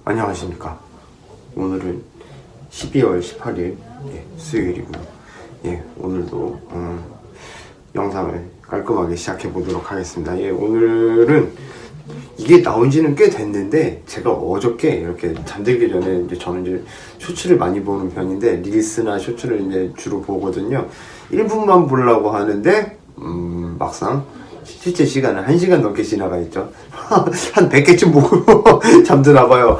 안녕하십니까. 오늘은 12월 18일 수요일이고요. 오늘도 영상을 깔끔하게 시작해 보도록 하겠습니다. 오늘은 이게 나온 지는 꽤 됐는데, 제가 어저께 이렇게 잠들기 전에 저는 이제 쇼츠를 많이 보는 편인데, 릴스나 쇼츠를 이제 주로 보거든요. 1분만 보려고 하는데 막상 실제 시간은 1시간 넘게 지나가 있죠. 한 100개쯤 보고 잠드나봐요.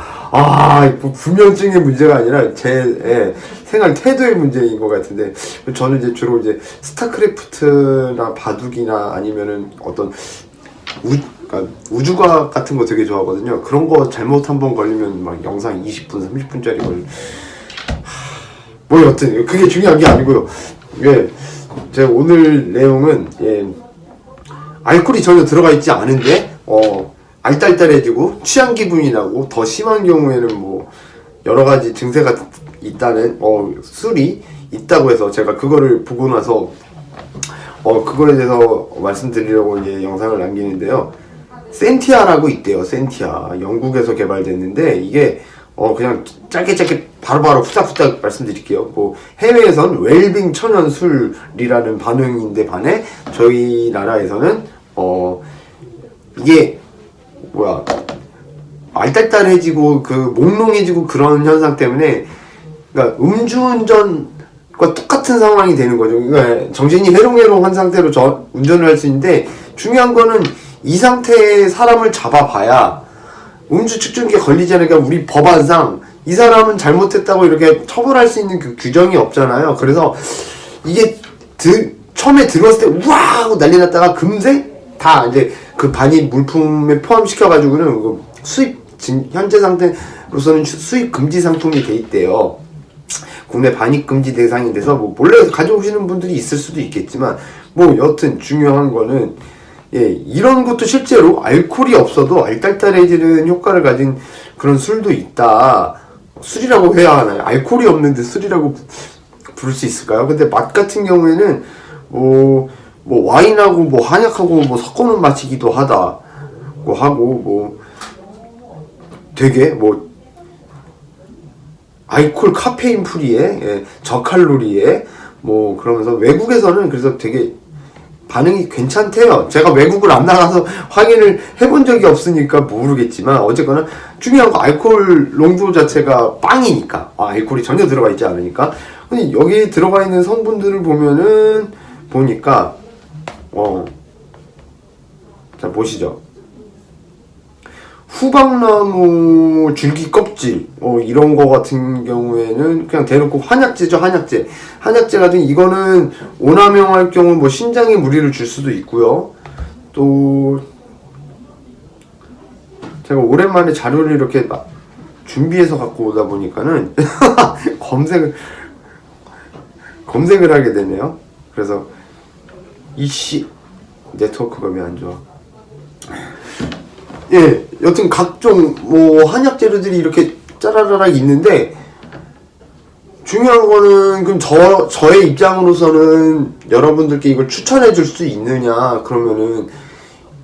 불면증의 문제가 아니라 제 생활 태도의 문제인 것 같은데, 저는 이제 주로 이제 스타크래프트나 바둑이나 아니면은 어떤 그러니까 우주과학 같은 거 되게 좋아하거든요. 그런 거 잘못 한번 걸리면 막 영상 20분, 30분짜리 뭐 여튼 그게 중요한 게 아니고요. 제가 오늘 내용은 알코올이 전혀 들어가 있지 않은데 알딸딸해지고 취한 기분이 나고, 더 심한 경우에는 뭐 여러 가지 증세가 있다는 술이 있다고 해서 제가 그거를 보고 나서 그거에 대해서 말씀드리려고 이제 영상을 남기는데요. 센티아라고 있대요. 센티아, 영국에서 개발됐는데, 이게 그냥 짧게 바로바로 후딱후딱 말씀드릴게요. 뭐 해외에선 웰빙 천연술이라는 반응인데 반해 저희 나라에서는 이게 알딸딸해지고 그 몽롱해지고 그런 현상 때문에, 그러니까 음주운전과 똑같은 상황이 되는 거죠. 그러니까 정신이 해롱해롱한 상태로 운전을 할 수 있는데, 중요한 거는 이 상태의 사람을 잡아봐야 음주 측정기에 걸리지 않으니까 우리 법안상 이 사람은 잘못했다고 이렇게 처벌할 수 있는 그 규정이 없잖아요. 그래서 이게 처음에 들어왔을 때 우와 하고 난리 났다가 금세 다 이제 그 반입 물품에 포함시켜가지고는 현재 상태로서는 수입 금지 상품이 돼 있대요. 국내 반입 금지 대상이 돼서 뭐 몰래 가져오시는 분들이 있을 수도 있겠지만, 뭐 여튼 중요한 거는 이런 것도 실제로 알코올이 없어도 알딸딸해지는 효과를 가진 그런 술도 있다. 술이라고 해야 하나요? 알코올이 없는데 술이라고 부를 수 있을까요? 근데 맛 같은 경우에는 뭐 와인하고 뭐 한약하고 뭐 섞어놓은 맛이기도 하다고 하고, 뭐 되게 뭐 알코올 카페인 프리에 저칼로리에 뭐 그러면서 외국에서는 그래서 되게 반응이 괜찮대요. 제가 외국을 안 나가서 확인을 해본 적이 없으니까 모르겠지만, 어쨌거나 중요한 거 알코올 농도 자체가 빵이니까, 알코올이 전혀 들어가 있지 않으니까. 근데 여기 들어가 있는 성분들을 보니까 자 보시죠. 후방나무 줄기 껍질 이런 거 같은 경우에는 그냥 대놓고 한약재죠. 한약재 같은 이거는 오남용할 경우 뭐 신장에 무리를 줄 수도 있고요. 또 제가 오랜만에 자료를 이렇게 준비해서 갖고 오다 보니까는 검색을 하게 되네요. 그래서 이씨 네트워크가 왜 안 좋아? 여튼 각종 뭐 한약 재료들이 이렇게 짜라라락 있는데, 중요한 거는 그럼 저의 입장으로서는 여러분들께 이걸 추천해 줄 수 있느냐 그러면은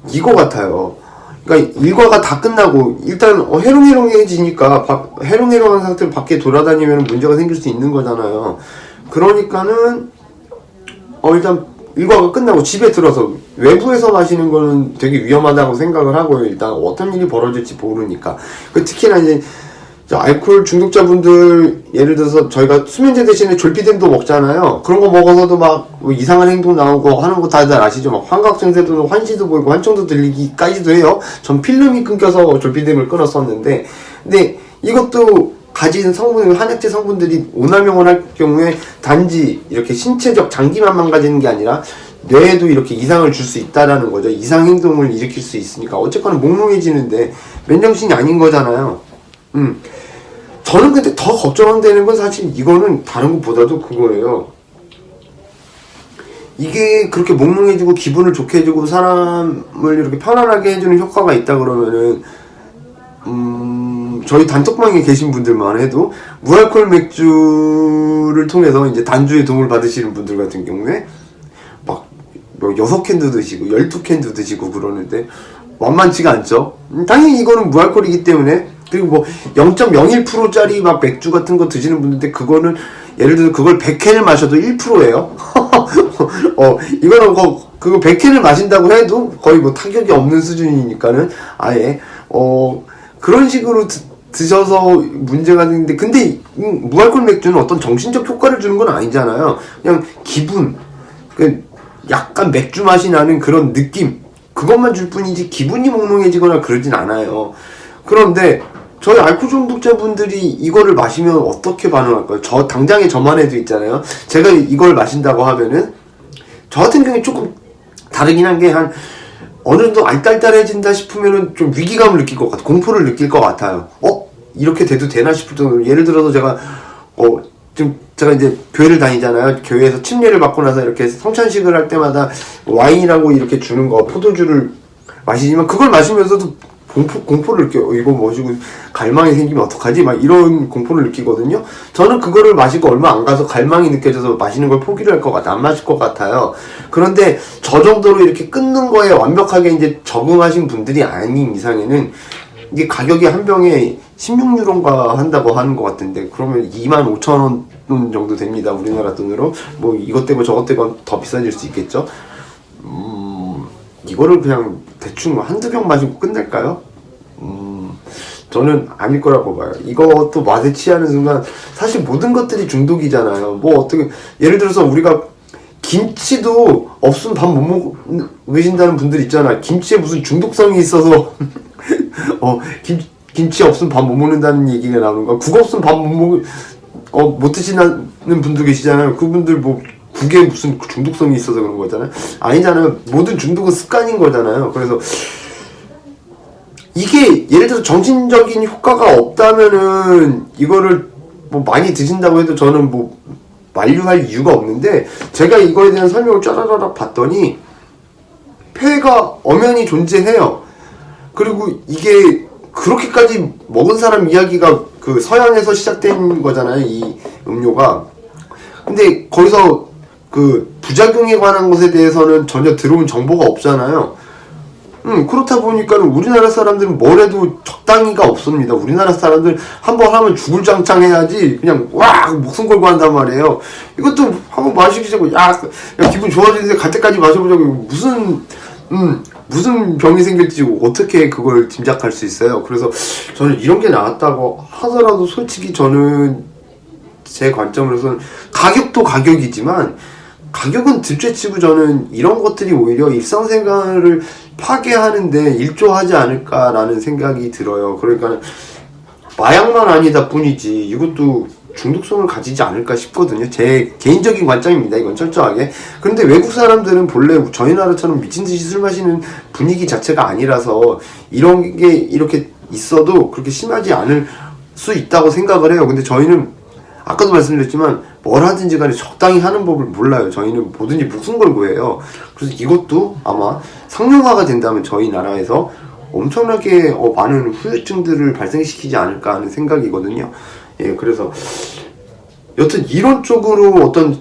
이거 같아요. 그러니까 일과가 다 끝나고 일단 해롱해롱해지니까 해롱해롱한 상태로 밖에 돌아다니면 문제가 생길 수 있는 거잖아요. 그러니까는 일단 일과가 끝나고 집에 들어서 외부에서 마시는 거는 되게 위험하다고 생각을 하고요. 일단 어떤 일이 벌어질지 모르니까. 특히나 이제 알코올 중독자분들, 예를 들어서 저희가 수면제 대신에 졸피뎀도 먹잖아요. 그런 거 먹어서도 막 이상한 행동 나오고 하는 거 다들 아시죠? 막 환각 증세도, 환시도 보이고 환청도 들리기까지도 해요. 전 필름이 끊겨서 졸피뎀을 끊었었는데, 근데 이것도 가진 한약재 성분들이 오남용을 할 경우에 단지 이렇게 신체적 장기만 망가지는 게 아니라 뇌에도 이렇게 이상을 줄 수 있다라는 거죠. 이상 행동을 일으킬 수 있으니까 어쨌거나 몽롱해지는데 맨정신이 아닌 거잖아요. 저는 근데 더 걱정되는 건 사실 이거는 다른 것보다도 그거예요. 이게 그렇게 몽롱해지고 기분을 좋게 해주고 사람을 이렇게 편안하게 해주는 효과가 있다 그러면은 저희 단톡방에 계신 분들만 해도 무알콜 맥주를 통해서 이제 단주에 도움을 받으시는 분들 같은 경우에 막 6캔도 드시고 12캔도 드시고 그러는데 만만치가 않죠. 당연히 이거는 무알콜이기 때문에 그리고 뭐 0.01%짜리 막 맥주 같은 거 드시는 분인데 그거는 예를 들어 그걸 100캔을 마셔도 1%예요. 이거는 그거 100캔을 마신다고 해도 거의 뭐 타격이 없는 수준이니까는 아예 그런 식으로 드셔서 문제가 되는데, 근데 무알콜 맥주는 어떤 정신적 효과를 주는 건 아니잖아요. 그냥 기분, 약간 맥주 맛이 나는 그런 느낌, 그것만 줄 뿐이지 기분이 몽롱해지거나 그러진 않아요. 그런데 저희 알코올 중독자분들이 이거를 마시면 어떻게 반응할까요? 당장에 저만 해도 있잖아요. 제가 이걸 마신다고 하면은 저 같은 경우에 조금 다르긴 한 게, 어느 정도 알딸딸해진다 싶으면은 좀 위기감을 느낄 것 같아요. 공포를 느낄 것 같아요. 이렇게 돼도 되나 싶을 정도로. 예를 들어서 제가 이제 교회를 다니잖아요. 교회에서 침례를 받고 나서 이렇게 성찬식을 할 때마다 와인이라고 이렇게 주는 거, 포도주를 마시지만 그걸 마시면서도 공포를 느껴요. 이거 마시고 갈망이 생기면 어떡하지? 막 이런 공포를 느끼거든요. 저는 그거를 마시고 얼마 안 가서 갈망이 느껴져서 마시는 걸 포기를 할 것 같아. 안 마실 것 같아요. 그런데 저 정도로 이렇게 끊는 거에 완벽하게 이제 적응하신 분들이 아닌 이상에는 이게 가격이 한 병에 16유로인가 한다고 하는 것 같은데, 그러면 25,000원 정도 됩니다. 우리나라 돈으로. 뭐 이것 때문에 저것 때문에 더 비싸질 수 있겠죠. 이거를 그냥 대충 한두 병 마시고 끝낼까요? 저는 아닐 거라고 봐요. 이것도 맛에 취하는 순간 사실 모든 것들이 중독이잖아요. 뭐 어떻게, 예를 들어서 우리가 김치도 없으면 밥 못 먹으신다는 분들 있잖아. 김치에 무슨 중독성이 있어서 김치 없으면 밥 못 먹는다는 얘기가 나오는 거야. 국 없으면 밥 못 드시는 분들 계시잖아요. 그분들 뭐 국에 무슨 중독성이 있어서 그런 거잖아요. 아니잖아요. 모든 중독은 습관인 거잖아요. 그래서 이게 예를 들어서 정신적인 효과가 없다면은 이거를 뭐 많이 드신다고 해도 저는 뭐 만류할 이유가 없는데, 제가 이거에 대한 설명을 짜라라락 봤더니 폐가 엄연히 존재해요. 그리고 이게 그렇게까지 먹은 사람 이야기가 그 서양에서 시작된 거잖아요, 이 음료가. 근데 거기서 그 부작용에 관한 것에 대해서는 전혀 들어온 정보가 없잖아요. 그렇다 보니까 우리나라 사람들은 뭘 해도 적당히가 없습니다. 우리나라 사람들 한번 하면 죽을 장창 해야지 그냥 와 목숨 걸고 한단 말이에요. 이것도 한번 마시기자고 야 기분 좋아지는데 갈 때까지 마셔보자고 무슨 병이 생길지 어떻게 그걸 짐작할 수 있어요. 그래서 저는 이런 게 나왔다고 하더라도 솔직히 저는 제 관점으로서는 가격도 가격이지만, 가격은 둘째치고 저는 이런 것들이 오히려 일상생활을 파괴하는데 일조하지 않을까라는 생각이 들어요. 그러니까 마약만 아니다 뿐이지 이것도 중독성을 가지지 않을까 싶거든요. 제 개인적인 관점입니다. 이건 철저하게. 그런데 외국 사람들은 본래 저희 나라처럼 미친듯이 술 마시는 분위기 자체가 아니라서 이런 게 이렇게 있어도 그렇게 심하지 않을 수 있다고 생각을 해요. 근데 저희는 아까도 말씀드렸지만 뭘 하든지 간에 적당히 하는 법을 몰라요. 저희는 뭐든지 목숨 걸고 해요. 그래서 이것도 아마 상용화가 된다면 저희 나라에서 엄청나게 많은 후유증들을 발생시키지 않을까 하는 생각이거든요. 예, 그래서 여튼 이런 쪽으로 어떤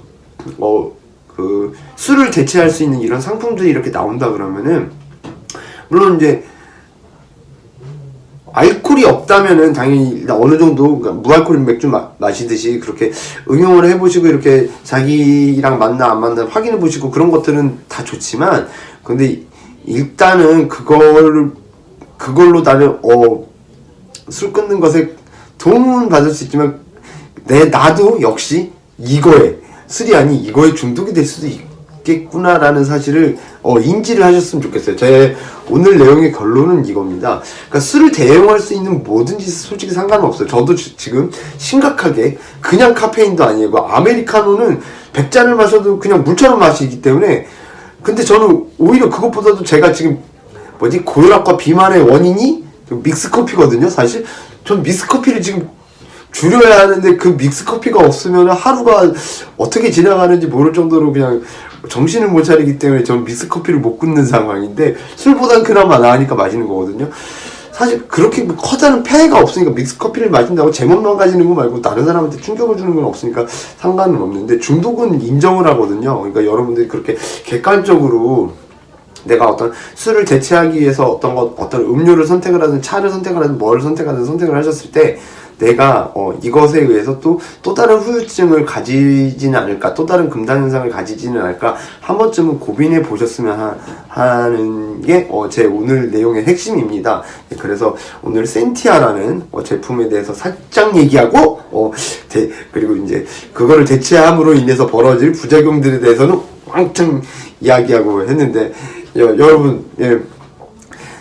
그 술을 대체할 수 있는 이런 상품들이 이렇게 나온다 그러면은, 물론 이제 알코올이 없다면은 당연히 어느 정도 그러니까 무알콜 맥주 마시듯이 그렇게 응용을 해보시고 이렇게 자기랑 맞나 안 맞나 확인해보시고 그런 것들은 다 좋지만, 근데 일단은 그걸로 나는 술 끊는 것에 도움은 받을 수 있지만 나도 역시 이거에 술이 아닌 이거에 중독이 될 수도 있겠구나라는 사실을 인지를 하셨으면 좋겠어요. 제 오늘 내용의 결론은 이겁니다. 그러니까 술을 대용할 수 있는 뭐든지 솔직히 상관없어요. 저도 지금 심각하게 그냥 카페인도 아니고 아메리카노는 100잔을 마셔도 그냥 물처럼 마시기 때문에, 근데 저는 오히려 그것보다도 제가 지금 고혈압과 비만의 원인이 믹스커피거든요. 사실 전 믹스커피를 지금 줄여야 하는데 그 믹스커피가 없으면 하루가 어떻게 지나가는지 모를 정도로 그냥 정신을 못 차리기 때문에 전 믹스커피를 못 끊는 상황인데, 술보단 그나마 나으니까 마시는 거거든요. 사실 그렇게 커다란 폐해가 없으니까 믹스커피를 마신다고 제멋만 가지는 거 말고 다른 사람한테 충격을 주는 건 없으니까 상관은 없는데, 중독은 인정을 하거든요. 그러니까 여러분들이 그렇게 객관적으로 내가 어떤 술을 대체하기 위해서 어떤 음료를 선택을 하든 차를 선택을 하든 뭐를 선택하든 선택을 하셨을 때 내가 이것에 의해서 또 다른 후유증을 가지지는 않을까, 또 다른 금단 현상을 가지지는 않을까 한 번쯤은 고민해 보셨으면 하는 게 제 오늘 내용의 핵심입니다. 그래서 오늘 센티아라는 제품에 대해서 살짝 얘기하고 그리고 이제 그거를 대체함으로 인해서 벌어질 부작용들에 대해서는 왕창 이야기하고 했는데 여러분, 예,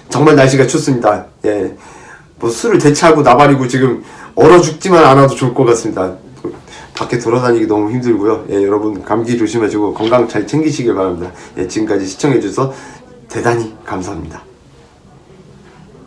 정말 날씨가 춥습니다. 예, 뭐 술을 대체하고 나발이고 지금 얼어 죽지만 않아도 좋을 것 같습니다. 밖에 돌아다니기 너무 힘들고요. 예, 여러분 감기 조심하시고 건강 잘 챙기시길 바랍니다. 예, 지금까지 시청해주셔서 대단히 감사합니다.